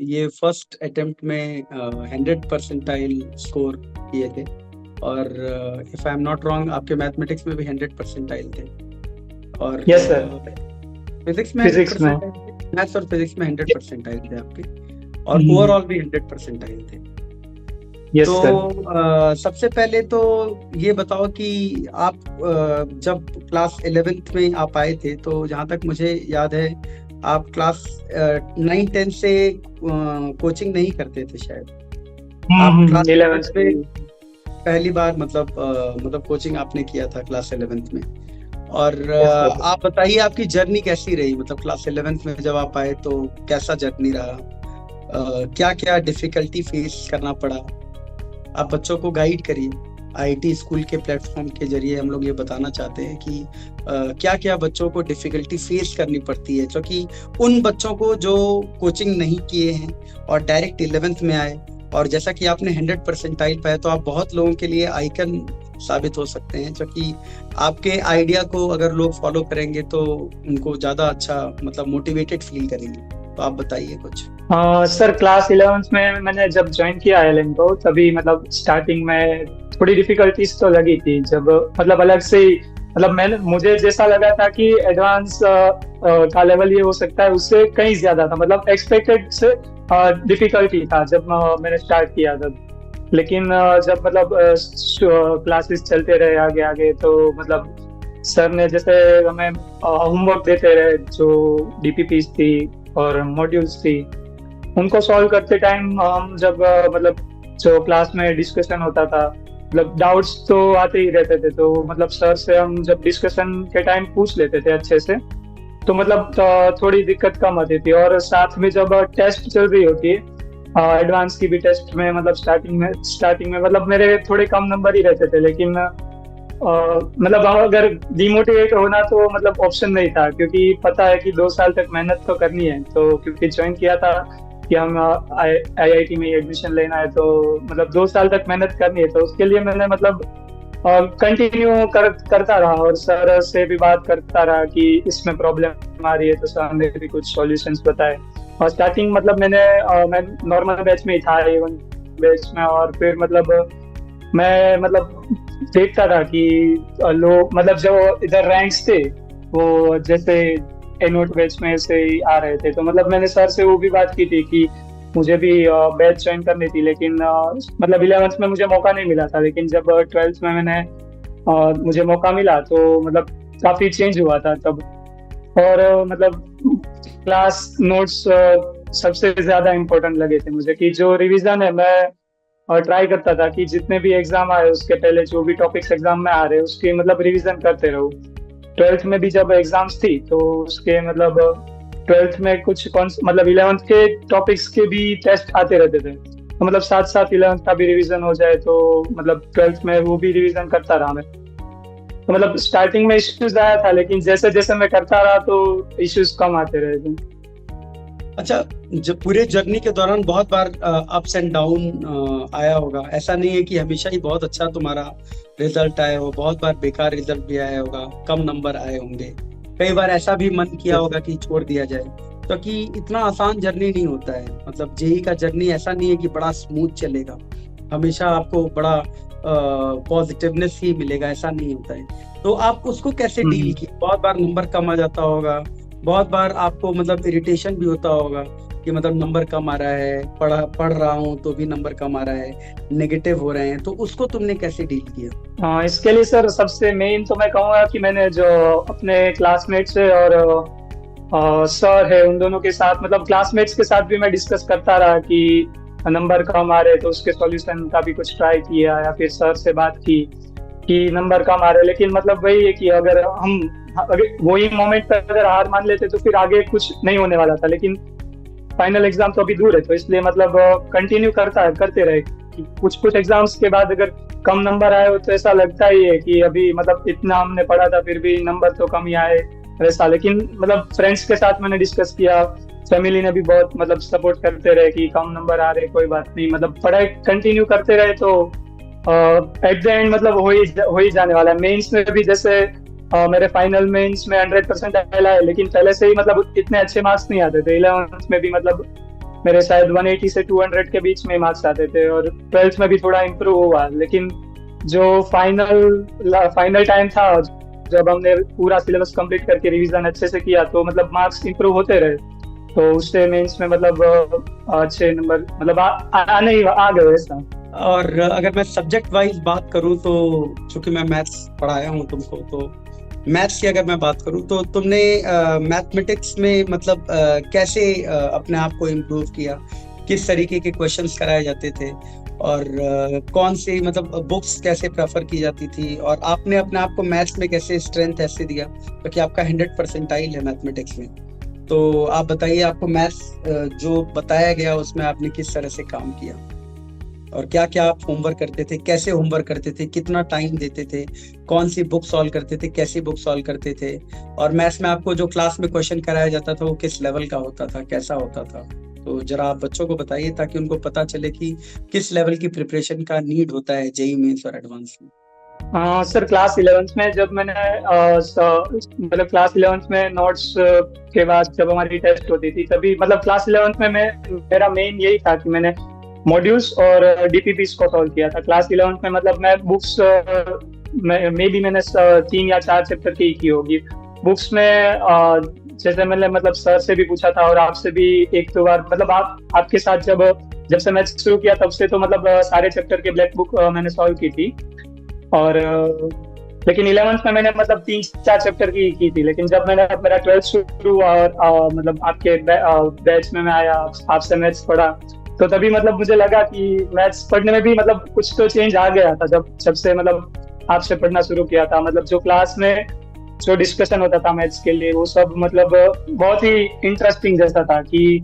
ये first attempt में 100 percentile score किए थे। और if I am not wrong, आपके मैथमेटिक्स में भी 100 परसेंटाइल थे। और यस सर, फिजिक्स में 100 फिजिक्स में। परसेंटाइल, मैथ्स और फिजिक्स में 100 परसेंटाइल थे आपके। और हम्म, ओवरऑल भी 100 परसेंटाइल थे। यस तो सर। सबसे पहले तो ये बताओ कि आप जब क्लास 11th में आप आए थे, तो जहाँ तक मुझे याद है आप क्लास 9-10 से कोचिंग नहीं करते थे शायद। आप क्लास 11th 11th में पहली बार मतलब कोचिंग आपने किया था क्लास 11th में। और यस सर। आप बताइए आपकी जर्नी कैसी रही, मतलब क्लास 11th में जब आप आए तो कैसा जर्नी रहा, क्या क्या डिफिकल्टी फेस करना पड़ा। आप बच्चों को गाइड करिए। आईटी स्कूल के प्लेटफॉर्म के जरिए हम लोग ये बताना चाहते हैं कि क्या क्या बच्चों को डिफिकल्टी फेस करनी पड़ती है, क्योंकि उन बच्चों को जो कोचिंग नहीं किए हैं और डायरेक्ट 11th में आए, और जैसा कि आपने 100 परसेंटाइल पाया, तो आप बहुत लोगों के लिए आइकन साबित हो सकते हैं, क्योंकि आपके आइडिया को अगर लोग फॉलो करेंगे तो उनको ज्यादा अच्छा मतलब मोटिवेटेड फील करेंगे। तो आप बताइए कुछ। सर, क्लास 11th में मैंने जब ज्वाइन किया आईएलएम को, तभी मतलब स्टार्टिंग में थोड़ी डिफिकल्टीज तो लगी थी। जब मतलब अलग से ही मतलब मुझे जैसा लगा था कि एडवांस का लेवल ये हो सकता है, उससे कहीं ज्यादा था। मतलब एक्सपेक्टेड से डिफिकल्टी था जब मैंने स्टार्ट किया तब। लेकिन जब मतलब क्लासेस चलते रहे आगे आगे, तो मतलब सर ने जैसे हमें होमवर्क देते रहे, जो डीपीपीज थी और मॉड्यूल्स थी, उनको सॉल्व करते टाइम हम जब मतलब जो क्लास में डिस्कशन होता था, मतलब डाउट्स तो आते ही रहते थे, तो मतलब सर से हम जब डिस्कशन के टाइम पूछ लेते थे अच्छे से, तो मतलब थोड़ी दिक्कत कम आती थी। और साथ में जब टेस्ट चल रही होती है, एडवांस की भी टेस्ट में, मतलब स्टार्टिंग में मतलब मेरे थोड़े कम नंबर ही रहते थे। लेकिन मतलब अगर डिमोटिवेट होना तो मतलब ऑप्शन नहीं था, क्योंकि पता है कि 2 साल तक मेहनत तो करनी है। तो क्योंकि ज्वाइन किया था कि हम आईआईटी में एडमिशन लेना है, तो मतलब 2 साल तक मेहनत करनी है, तो उसके लिए मैंने मतलब कंटिन्यू करता रहा और सर से भी बात करता रहा कि इसमें प्रॉब्लम आ रही है, तो सर ने भी कुछ सॉल्यूशंस बताए। और स्टार्टिंग मतलब मैं नॉर्मल बैच में ही था, A1 बैच में। और फिर मतलब मैं मतलब देखता था कि लोग मतलब जो इधर रैंक्स थे, वो जैसे ए नोट बैच में से ही आ रहे थे। तो मतलब मैंने सर से वो भी बात की थी कि मुझे भी बैच ज्वाइन करनी थी, लेकिन मतलब 11th में मुझे मौका नहीं मिला था। लेकिन जब 12th में मुझे मौका मिला, तो मतलब काफी चेंज हुआ था तब। और मतलब क्लास नोट्स सबसे ज्यादा इम्पोर्टेंट लगे थे मुझे, कि जो रिवीजन है मैं और ट्राई करता था कि जितने भी एग्जाम आए उसके पहले जो भी टॉपिक्स एग्जाम में आ रहे हैं उसकी मतलब रिवीजन करते रहो। 12th में भी जब एग्जाम्स थी, तो उसके मतलब 12th में कुछ मतलब 11th के टॉपिक्स के भी टेस्ट आते रहते थे, तो मतलब साथ साथ 11th का भी रिवीजन हो जाए, तो मतलब 12th में वो भी रिवीजन करता रहा मैं। तो मतलब स्टार्टिंग में इश्यूज आया था, लेकिन जैसे जैसे मैं करता रहा तो इश्यूज कम आते रहे थे। अच्छा, जब पूरे जर्नी के दौरान बहुत बार अप्स एंड डाउन आया होगा, ऐसा नहीं है कि हमेशा ही बहुत अच्छा तुम्हारा रिजल्ट आया हो, बहुत बार बेकार रिजल्ट भी आया होगा, कम नंबर आए होंगे। कई बार ऐसा भी मन किया होगा कि छोड़ दिया जाए, क्योंकि इतना आसान जर्नी नहीं होता है। मतलब जेई का जर्नी ऐसा नहीं है कि बड़ा स्मूथ चलेगा, हमेशा आपको बड़ा पॉजिटिवनेस ही मिलेगा, ऐसा नहीं होता है। तो आप उसको कैसे डील किए? बहुत बार नंबर कम आ जाता होगा, बहुत बार आपको मतलब इरिटेशन भी होता होगा कि मतलब नंबर कम आ रहा है, पढ़ रहा हूँ तो भी नंबर कम आ रहा है, नेगेटिव हो रहे हैं, तो उसको तुमने कैसे डील किया? हाँ, इसके लिए सर सबसे मेन तो मैं कहूँगा कि मैंने जो अपने क्लासमेट्स है और सर है, उन दोनों के साथ, मतलब क्लासमेट्स के साथ भी मैं डिस्कस करता रहा कि नंबर कम आ रहे, तो उसके सॉल्यूशन का भी कुछ ट्राई किया, या फिर सर से बात की कि नंबर कम आ रहे। लेकिन मतलब वही है कि अगर वही मोमेंट पर अगर हार मान लेते तो फिर आगे कुछ नहीं होने वाला था। लेकिन फाइनल एग्जाम तो अभी दूर है, तो इसलिए मतलब कंटिन्यू करते रहे कि कुछ कुछ एग्जाम्स के बाद अगर कम नंबर आए हो तो ऐसा लगता ही है कि अभी मतलब इतना हमने पढ़ा था फिर भी नंबर तो कम ही आए वैसा। लेकिन मतलब फ्रेंड्स के साथ मैंने डिस्कस किया, फैमिली ने भी बहुत मतलब सपोर्ट करते रहे कि कम नंबर आ रहे कोई बात नहीं, मतलब पढ़ाई कंटिन्यू करते रहे, तो एट द एंड मतलब हो ही जाने वाला है। मेंस में भी जैसे मेरे फाइनल मेंस में 100% आया है, लेकिन पहले से ही मतलब इतने अच्छे मार्क्स नहीं आते थे। 11th में भी मतलब मेरे शायद 180 से 200 के बीच में मार्क्स आते थे, और 12th में भी थोड़ा इम्प्रूव हुआ। लेकिन जो फाइनल टाइम था, जब हमने पूरा सिलेबस कंप्लीट करके रिवीजन अच्छे से किया, तो मतलब मार्क्स इम्प्रूव होते रहे। तो उससे मेंस में मतलब अच्छे नंबर मतलब आने ही आ गए ऐसा। और अगर मैं सब्जेक्ट वाइज बात करूं तो चूंकि मैं मैथ्स पढ़ाया हूं तुमको, तो मैथ्स की अगर मैं बात करूं तो तुमने मैथमेटिक्स में मतलब कैसे अपने आप को इम्प्रूव किया, किस तरीके के क्वेश्चंस कराए जाते थे, और कौन सी मतलब बुक्स कैसे प्रेफर की जाती थी, और आपने अपने आप को मैथ्स में कैसे स्ट्रेंथ ऐसे दिया, क्योंकि आपका 100% है मैथमेटिक्स में। तो आप बताइए, आपको मैथ्स जो बताया गया उसमें आपने किस तरह से काम किया, और क्या क्या आप होमवर्क करते थे, कैसे होमवर्क करते थे, कितना टाइम देते थे, कौन सी बुक सॉल्व करते थे, कैसी बुक सॉल्व करते थे, और मैथ्स में आपको जो क्लास में क्वेश्चन कराया जाता था वो किस लेवल का होता था, कैसा होता था। तो जरा आप बच्चों को बताइए ताकि उनको पता चले कि किस लेवल की प्रिपरेशन का नीड होता है जेईई मेंस और एडवांस में। हाँ सर, क्लास 11th में जब मैंने मतलब क्लास 11th में नोट्स के बाद जब हमारी टेस्ट होती थी, तभी मतलब क्लास 11th में मेरा मेन यही था कि मैंने मॉड्यूल्स और डीपीपीस को सॉल्व किया था। क्लास 11th में मतलब मैं बुक्स में भी मैंने 3 या 4 चैप्टर की होगी बुक्स में। जैसे मैंने मतलब सर से भी पूछा था और आपसे भी एक दो बार, मतलब आपके साथ जब से मैथ शुरू किया तब से तो मतलब सारे चैप्टर के ब्लैक बुक मैंने सॉल्व की थी। और लेकिन 11th में मैंने मतलब 3-4 चैप्टर की थी। लेकिन जब मैंने मेरा 12th शुरू हुआ और मतलब आपके बैच में मैं आया, आपसे मैथ्स पढ़ा, तो तभी मतलब मुझे लगा कि मैथ्स पढ़ने में भी मतलब कुछ तो चेंज आ गया था। जब से मतलब आपसे पढ़ना शुरू किया था, मतलब जो क्लास में जो डिस्कशन होता था मैथ्स के लिए, वो सब मतलब बहुत ही इंटरेस्टिंग जैसा था कि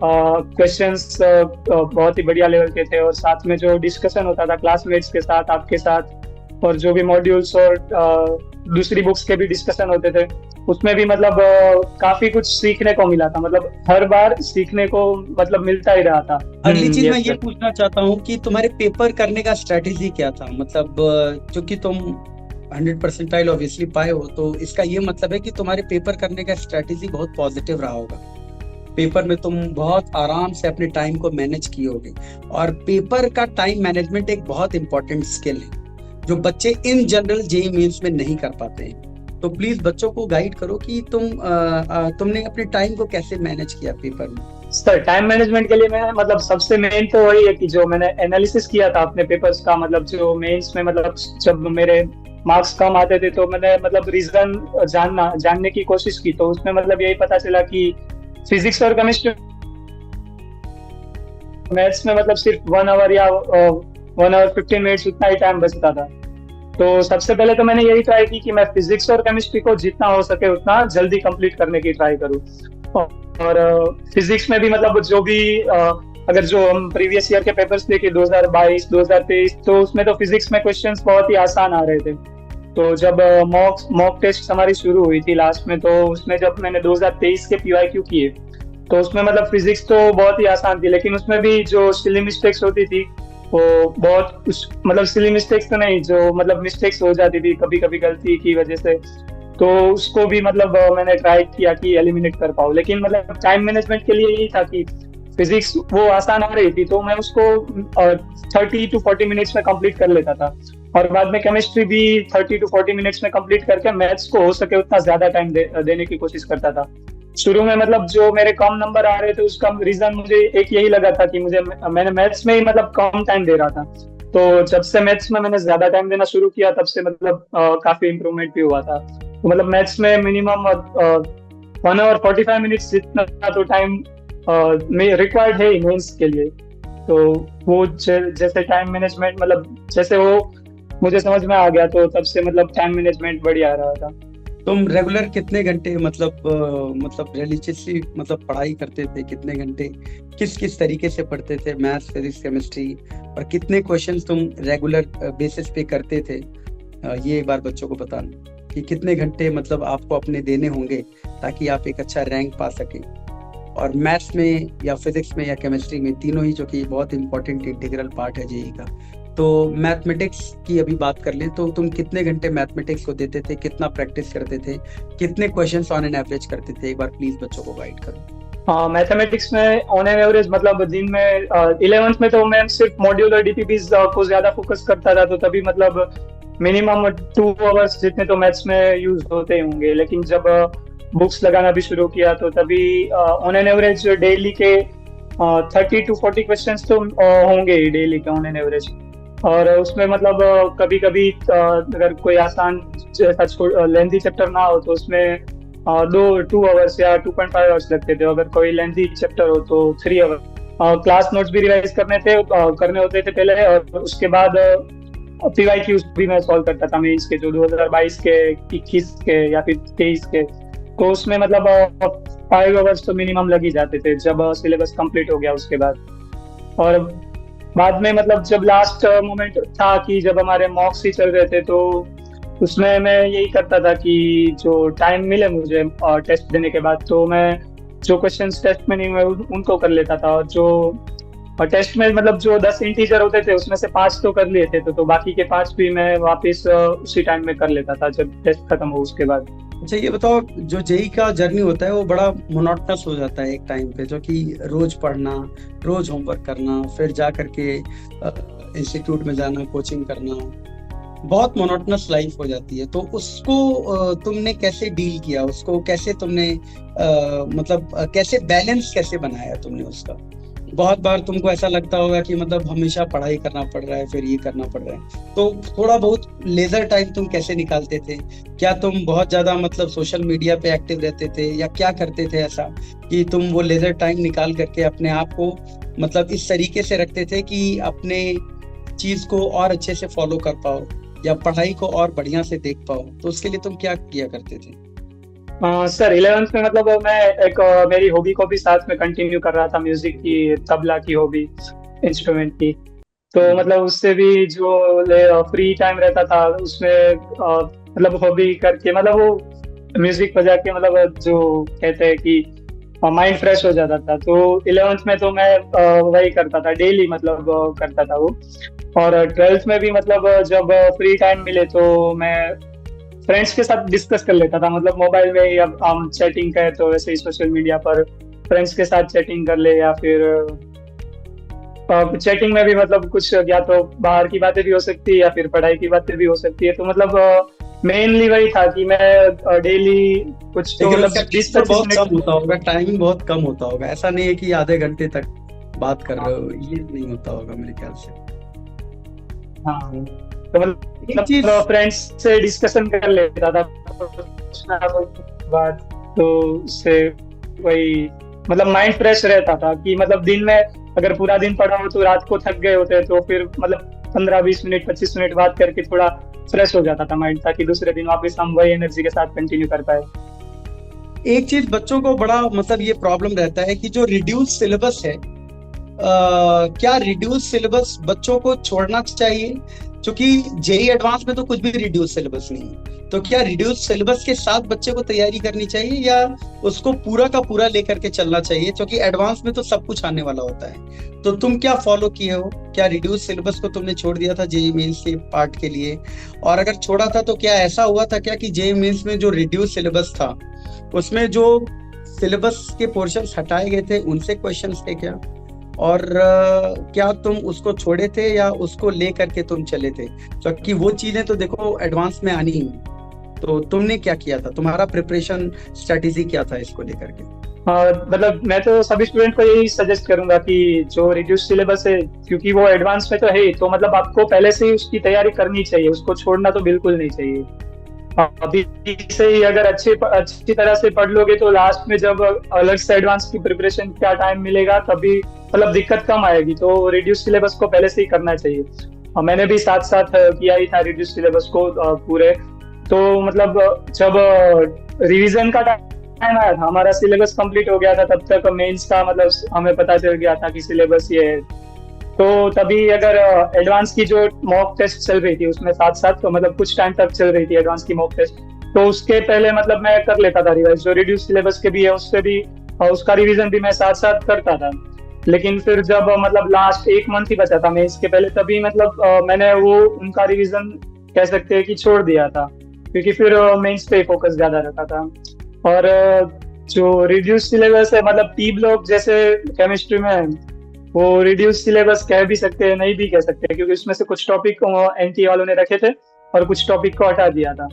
क्वेश्चंस बहुत ही बढ़िया लेवल के थे, और साथ में जो डिस्कशन होता था क्लासमेट्स के साथ, आपके साथ, और जो भी मॉड्यूल्स और दूसरी बुक्स के भी डिस्कशन होते थे, उसमें भी मतलब काफी कुछ सीखने को मिला था। मतलब हर बार सीखने को मतलब मिलता ही रहा था। अगली चीज मैं ये पूछना चाहता हूँ कि तुम्हारे पेपर करने का स्ट्रेटेजी क्या था, मतलब क्योंकि तुम 100% ऑब्वियसली पाए हो, तो इसका ये मतलब है कि तुम्हारे पेपर करने का स्ट्रेटेजी बहुत पॉजिटिव रहा होगा। पेपर में तुम बहुत आराम से अपने टाइम को मैनेज किए होगे, और पेपर का टाइम मैनेजमेंट एक बहुत इंपॉर्टेंट स्किल है जो बच्चे इन जनरल जेईई मेंस में नहीं कर पाते हैं। तो प्लीज बच्चों को गाइड करो कि तुमने अपने टाइम को कैसे मैनेज किया पेपर में। सर, टाइम मैनेजमेंट के लिए मैं मतलब सबसे मेन तो वही है कि जो मैंने एनालिसिस किया था अपने पेपर्स का, मतलब जो मेंस में मतलब जब मेरे मार्क्स कम आते थे तो मैंने मतलब रीजन जानने की कोशिश की। तो उसमें मतलब यही पता चला कि फिजिक्स और केमिस्ट्री, मैथ्स में मतलब सिर्फ 1 आवर या 1 आवर 15 मिनट्स उतना ही टाइम बचता था। तो सबसे पहले तो मैंने यही ट्राई की कि मैं फिजिक्स और केमिस्ट्री को जितना हो सके उतना जल्दी कंप्लीट करने की ट्राई करूँ। और फिजिक्स में भी मतलब जो भी अगर जो हम प्रीवियस ईयर के पेपर्स देखे 2022, 2023, तो उसमें तो फिजिक्स में क्वेश्चंस बहुत ही आसान आ रहे थे। तो जब मॉक टेस्ट हमारी शुरू हुई थी लास्ट में, तो उसमें जब मैंने 2023 के पीवाईक्यू किए, तो उसमें मतलब फिजिक्स तो बहुत ही आसान थी, लेकिन उसमें भी जो सिली मिस्टेक्स होती थी वो बहुत मतलब सिली मिस्टेक्स तो नहीं, जो मतलब मिस्टेक्स हो जाती थी कभी कभी गलती की वजह से, तो उसको भी मतलब मैंने ट्राई किया कि एलिमिनेट कर पाऊँ। लेकिन मतलब टाइम मैनेजमेंट के लिए यही था कि फिजिक्स वो आसान आ रही थी तो मैं उसको 30 to 40 मिनट्स में कंप्लीट कर लेता था, और बाद में केमिस्ट्री भी 30 to 40 मिनट्स में कंप्लीट करके मैथ्स को हो सके उतना ज्यादा टाइम देने की कोशिश करता था। शुरू में मतलब जो मेरे कम नंबर आ रहे थे उसका रीजन मुझे एक यही लगा था कि मैंने मैथ्स में ही मतलब कम टाइम दे रहा था। तो जब से मैथ्स में मैंने ज्यादा टाइम देना शुरू किया तब से मतलब काफी इम्प्रूवमेंट भी हुआ था। तो मतलब मैथ्स में मिनिमम 1 आवर 45 मिनट्स जितना तो टाइम रिक्वायर्ड है मेंस के लिए। तो वो जैसे टाइम मैनेजमेंट मतलब जैसे वो मुझे समझ में आ गया, तो तब से मतलब टाइम मैनेजमेंट बढ़िया रहा था। तुम रेगुलर कितने घंटे मतलब रिलीजियसली मतलब पढ़ाई करते थे, कितने घंटे किस तरीके से पढ़ते थे मैथ्स, फिजिक्स, केमिस्ट्री, और कितने क्वेश्चंस तुम रेगुलर बेसिस पे करते थे? ये एक बार बच्चों को बताना कि कितने घंटे मतलब आपको अपने देने होंगे ताकि आप एक अच्छा रैंक पा सके। और मैथ्स में या फिजिक्स में या केमिस्ट्री में, तीनों ही जो कि बहुत इंपॉर्टेंट इंटीग्रल पार्ट है जेईई का, तो मैथमेटिक्स की अभी बात कर लें तो तुम कितने घंटे मैथमेटिक्स को देते थे, कितना प्रैक्टिस करते थे, कितने क्वेश्चंस ऑन एन एवरेज करते थे? एक बार प्लीज बच्चों को गाइड करो। हाँ, मैथमेटिक्स में ऑन एन एवरेज मतलब दिन में 11th में तो मैं सिर्फ मॉड्यूलर डीपीपीज को ज्यादा फोकस करता था, तो तभी मतलब मिनिमम 2 आवर्स जितने तो मैथ्स में यूज होते ही होंगे। लेकिन जब बुक्स लगाना भी शुरू किया तो तभी ऑन एन एवरेज डेली के 30 to 40 क्वेश्चन तो होंगे ही डेली के ऑन एन एवरेज। और उसमें मतलब कभी कभी अगर कोई आसान जैसा लेंथी चैप्टर ना हो तो उसमें 2 आवर्स या 2.5 आवर्स लगते थे। अगर कोई लेंथी चैप्टर हो तो 3 आवर। क्लास नोट्स भी रिवाइज करने होते थे पहले, और उसके बाद पीवाईक्यूज भी मैं सॉल्व करता था मेंस के, जो 2022 के, 21 के या फिर 23 के। तो उसमें मतलब 5 आवर्स तो मिनिमम लग ही जाते थे जब सिलेबस कंप्लीट हो गया उसके बाद। और बाद में मतलब जब लास्ट मोमेंट था कि जब हमारे मॉक्स ही चल रहे थे, तो उसमें मैं यही करता था कि जो टाइम मिले मुझे टेस्ट देने के बाद, तो मैं जो क्वेश्चंस टेस्ट में नहीं हुए उनको कर लेता था। और जो टेस्ट में मतलब जो 10 इंटीजर होते थे उसमें से 5 तो कर लिए थे, तो बाकी के 5 भी मैं वापस उसी टाइम में कर लेता था जब टेस्ट खत्म हो उसके बाद। अच्छा ये बताओ, जो जेई का जर्नी होता है वो बड़ा मोनोटनस हो जाता है एक टाइम पे, जो कि रोज पढ़ना, रोज होमवर्क करना, फिर जा करके इंस्टीट्यूट में जाना, कोचिंग करना, बहुत मोनोटनस लाइफ हो जाती है। तो उसको तुमने कैसे डील किया, उसको कैसे तुमने मतलब कैसे बैलेंस कैसे बनाया तुमने उसका? बहुत बार तुमको ऐसा लगता होगा कि मतलब हमेशा पढ़ाई करना पड़ रहा है, फिर ये करना पड़ रहा है, तो थोड़ा बहुत लेजर टाइम तुम कैसे निकालते थे? क्या तुम बहुत ज्यादा मतलब सोशल मीडिया पे एक्टिव रहते थे, या क्या करते थे ऐसा कि तुम वो लेजर टाइम निकाल करके अपने आप को मतलब इस तरीके से रखते थे कि अपने चीज को और अच्छे से फॉलो कर पाओ, या पढ़ाई को और बढ़िया से देख पाओ? तो उसके लिए तुम क्या किया करते थे? सर 11th में मतलब मैं एक मेरी हॉबी को भी साथ में कंटिन्यू कर रहा था, म्यूजिक की, तबला की हॉबी, इंस्ट्रूमेंट की। तो मतलब उससे भी जो फ्री टाइम रहता था उसमें मतलब हॉबी करके मतलब वो म्यूजिक बजा के मतलब जो कहते हैं कि माइंड फ्रेश हो जाता था। तो 11th में तो मैं वही करता था डेली, मतलब करता था वो। और 12th में भी मतलब जब फ्री टाइम मिले तो मैं फ्रेंड्स के साथ डिस्कस कर लेता था, मतलब मोबाइल में, या हम चैटिंग करें तो वैसे ही सोशल मीडिया पर फ्रेंड्स के साथ चैटिंग कर ले, या फिर चैटिंग में भी मतलब कुछ या तो बाहर की बातें भी हो सकती है या फिर पढ़ाई की बातें भी हो सकती है। तो मतलब मेनली वही था कि मैं डेली कुछ तो लेकिन मतलब उसका 20 टाइम 25 बहुत कम मिनट होता होगा, टाइमिंग बहुत कम होता होगा, ऐसा नहीं है कि आधे घंटे तक बात कर रहे हो, ये नहीं होता होगा मेरे ख्याल से। हाँ, तो एक चीज मतलब फ्रेंड्स से डिस्कशन कर लेता था कुछ ना कुछ बात। तो उससे वही मतलब माइंड फ्रेश रहता था कि मतलब दिन में अगर पूरा दिन पढ़ा हो तो रात को थक गए होते, तो फिर मतलब 15 20 मिनट 25 मिनट बात करके थोड़ा फ्रेश हो जाता था माइंड, ताकि दूसरे दिन वापस हम वही एनर्जी के साथ कंटिन्यू कर पाए। एक चीज बच्चों को बड़ा मतलब ये प्रॉब्लम रहता है कि जो रिड्यूस सिलेबस है, क्या रिड्यूस सिलेबस बच्चों को छोड़ना चाहिए? क्योंकि जेई एडवांस में तो कुछ भी रिड्यूस सिलेबस नहीं है, तो क्या रिड्यूस सिलेबस के साथ बच्चे को तैयारी करनी चाहिए, या उसको पूरा का पूरा लेकर के चलना चाहिए? क्योंकि एडवांस में तो सब कुछ आने वाला होता है। तो तुम क्या फॉलो किए हो? क्या रिड्यूस सिलेबस को तुमने छोड़ दिया था जेई मेंस के पार्ट के लिए? और अगर छोड़ा था तो क्या ऐसा हुआ था क्या कि जेई मेंस में जो रिड्यूस सिलेबस था उसमें जो सिलेबस के पोर्शंस हटाए गए थे उनसे क्वेश्चंस थे क्या? और क्या तुम उसको छोड़े थे या उसको ले करके तुम चले थे? क्योंकि वो चीजें तो देखो एडवांस में आनी ही। तो तुमने क्या किया था, तुम्हारा प्रिपरेशन स्ट्रेटेजी क्या था इसको लेकर के? मतलब मैं तो सभी स्टूडेंट को यही सजेस्ट करूंगा कि जो रिड्यूस सिलेबस है, क्योंकि वो एडवांस में तो है ही, तो मतलब आपको पहले से ही उसकी तैयारी करनी चाहिए, उसको छोड़ना तो बिल्कुल नहीं चाहिए। अभी से ही अगर अच्छी तरह से पढ़ लोगे तो लास्ट में जब अलग से एडवांस की प्रिपरेशन का टाइम मिलेगा तभी मतलब दिक्कत कम आएगी। तो रिड्यूस सिलेबस को पहले से ही करना चाहिए। मैंने भी साथ साथ किया ही था रिड्यूस सिलेबस को पूरे। तो मतलब जब रिवीजन का टाइम आया था, हमारा सिलेबस कंप्लीट हो गया था, तब तक मेंस का मतलब हमें पता चल गया था कि सिलेबस ये है। तो तभी अगर एडवांस की जो मॉक टेस्ट चल रही थी उसमें साथ साथ तो मतलब कुछ टाइम तक चल रही थी एडवांस की मॉक टेस्ट, तो उसके पहले मतलब मैं कर लेता था रिवाइज, जो रिड्यूस सिलेबस के भी है उससे भी उसका रिवीजन भी मैं साथ साथ करता था। लेकिन फिर जब मतलब लास्ट 1 मंथ ही बचा था मैं इसके पहले, तभी मतलब मैंने वो उनका रिवीजन कह सकते हैं कि छोड़ दिया था, क्योंकि फिर मेंस पे फोकस ज्यादा रखा था। और जो रिड्यूस सिलेबस है, मतलब पी ब्लॉक जैसे केमिस्ट्री में है, वो रिड्यूस सिलेबस कह भी सकते हैं, नहीं भी कह सकते, क्योंकि उसमें से कुछ टॉपिक एनटी वालों ने रखे थे और कुछ टॉपिक को हटा दिया था।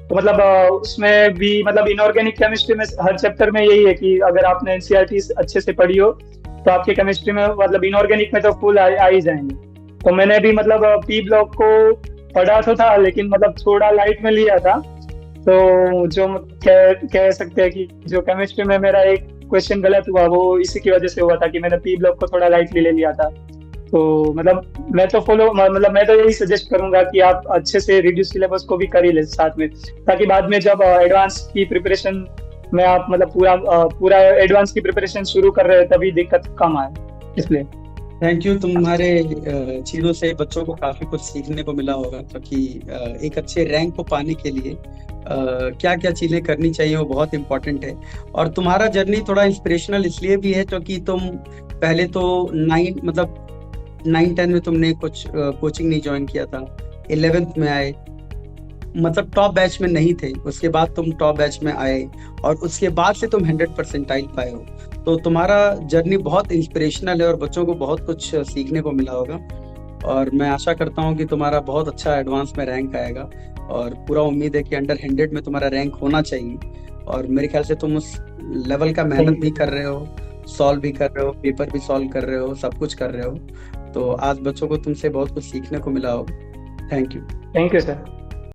तो मतलब उसमें भी मतलब इनऑर्गेनिक केमिस्ट्री में हर चैप्टर में यही है कि अगर आपने एनसीईआरटी अच्छे से पढ़ी हो तो आपके केमिस्ट्री में मतलब इनऑर्गेनिक में तो फुल आ ही जाएंगे। तो मैंने भी मतलब पी ब्लॉक को पढ़ा तो था, लेकिन मतलब थोड़ा लाइट में लिया था। तो जो कह सकते हैं कि जो केमिस्ट्री में मेरा एक क्वेश्चन गलत हुआ वो इसी की वजह से हुआ था कि मैंने पी ब्लॉक को थोड़ा लाइटली ले लिया था। तो मतलब मैं तो मतलब मैं तो यही सजेस्ट करूंगा कि आप अच्छे से रिड्यूस सिलेबस को भी कर ही ले साथ में, ताकि बाद में जब एडवांस की प्रिपरेशन में आप मतलब पूरा एडवांस की प्रिपरेशन शुरू कर रहे हैं तभी दिक्कत कम आए, इसलिए। Thank you. तुम्हारे चीजों से बच्चों को काफी कुछ सीखने को मिला होगा, क्योंकि एक अच्छे रैंक को पाने के लिए क्या क्या चीजें करनी चाहिए वो बहुत इंपॉर्टेंट है। और तुम्हारा जर्नी थोड़ा इंस्पिरेशनल इसलिए भी है क्योंकि तुम पहले तो 9-10 में तुमने कुछ कोचिंग नहीं ज्वाइन किया था, 11th में आए, मतलब टॉप बैच में नहीं थे, उसके बाद तुम टॉप बैच में आए और उसके बाद से तुम 100% पाए हो। तो तुम्हारा जर्नी बहुत इंस्पिरेशनल है और बच्चों को बहुत कुछ सीखने को मिला होगा। और मैं आशा करता हूँ कि तुम्हारा बहुत अच्छा एडवांस में रैंक आएगा और पूरा उम्मीद है कि अंडर 100 में तुम्हारा रैंक होना चाहिए। और मेरे ख्याल से तुम उस लेवल का मेहनत भी कर रहे हो, सॉल्व भी कर रहे हो, पेपर भी सॉल्व कर रहे हो, सब कुछ कर रहे हो। तो आज बच्चों को तुमसे बहुत कुछ सीखने को मिला होगा। Thank you. Thank you sir.